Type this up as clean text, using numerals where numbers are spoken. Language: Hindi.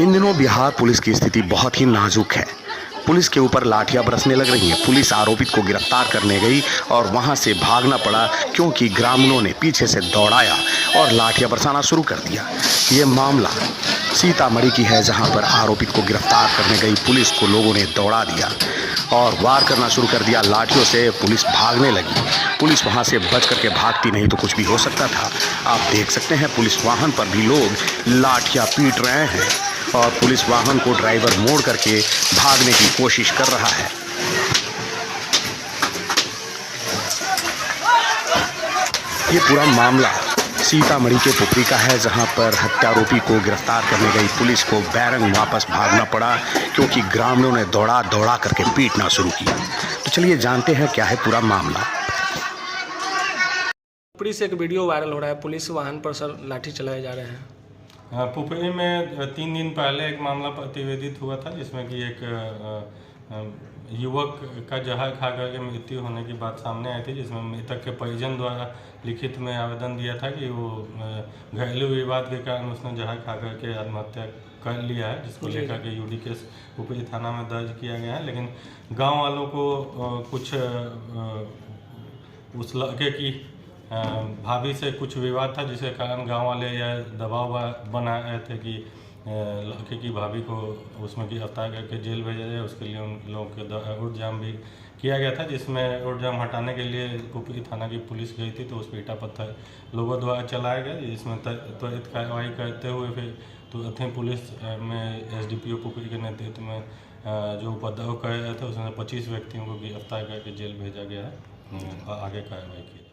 इन दिनों बिहार पुलिस की स्थिति बहुत ही नाजुक है। पुलिस के ऊपर लाठियां बरसने लग रही हैं। पुलिस आरोपित को गिरफ्तार करने गई और वहां से भागना पड़ा क्योंकि ग्रामीणों ने पीछे से दौड़ाया और लाठियां बरसाना शुरू कर दिया। ये मामला सीतामढ़ी की है, जहां पर आरोपित को गिरफ्तार करने गई पुलिस को लोगों ने दौड़ा दिया और वार करना शुरू कर दिया लाठियों से। पुलिस भागने लगी। पुलिस वहां से बच करके भागती नहीं तो कुछ भी हो सकता था। आप देख सकते हैं पुलिस वाहन पर भी लोग लाठियां पीट रहे हैं और पुलिस वाहन को ड्राइवर मोड़ करके भागने की कोशिश कर रहा है। ये पूरा मामला सीतामढ़ी के पुपरी का है, जहां पर हत्यारोपी को गिरफ्तार करने गई पुलिस को बैरंग वापस भागना पड़ा क्योंकि ग्रामीणों ने दौड़ा दौड़ा करके पीटना शुरू किया। तो चलिए जानते हैं क्या है पूरा मामला। पुपरी से एक वीडियो वायरल हो रहा है, पुलिस वाहन पर सर लाठी चलाए जा रहे हैं। पुपरी में 3 दिन पहले एक मामला प्रतिवेदित हुआ था, जिसमें कि एक युवक का जहर खा करके मृत्यु होने की बात सामने आई थी, जिसमें मृतक के परिजन द्वारा लिखित में आवेदन दिया था कि वो घरेलू विवाद के कारण उसने जहर खा करके आत्महत्या कर लिया है, जिसको लेकर के यूडी केस पुपरी थाना में दर्ज किया गया है। लेकिन गांव वालों को कुछ उस लड़के की भाभी से कुछ विवाद था, जिसके कारण गांव वाले यह दबाव बना रहे थे कि लड़के की भाभी को उसमें गिरफ्तार करके जेल भेजा जाए। उसके लिए उन लोगों के द्वारा उड़जाम भी किया गया था, जिसमें उड़जाम हटाने के लिए पुपरी थाना की पुलिस गई थी, तो उस पर ईटा पत्थर लोगों द्वारा चलाया गया, जिसमें त्वरित कार्रवाई करते हुए फिर तुरंत ही पुलिस में एसडीपीओ पुपरी के नेतृत्व में जो उपद्रव कर रहे थे उसमें 25 व्यक्तियों को गिरफ्तार करके जेल भेजा गया है। आगे कार्रवाई की।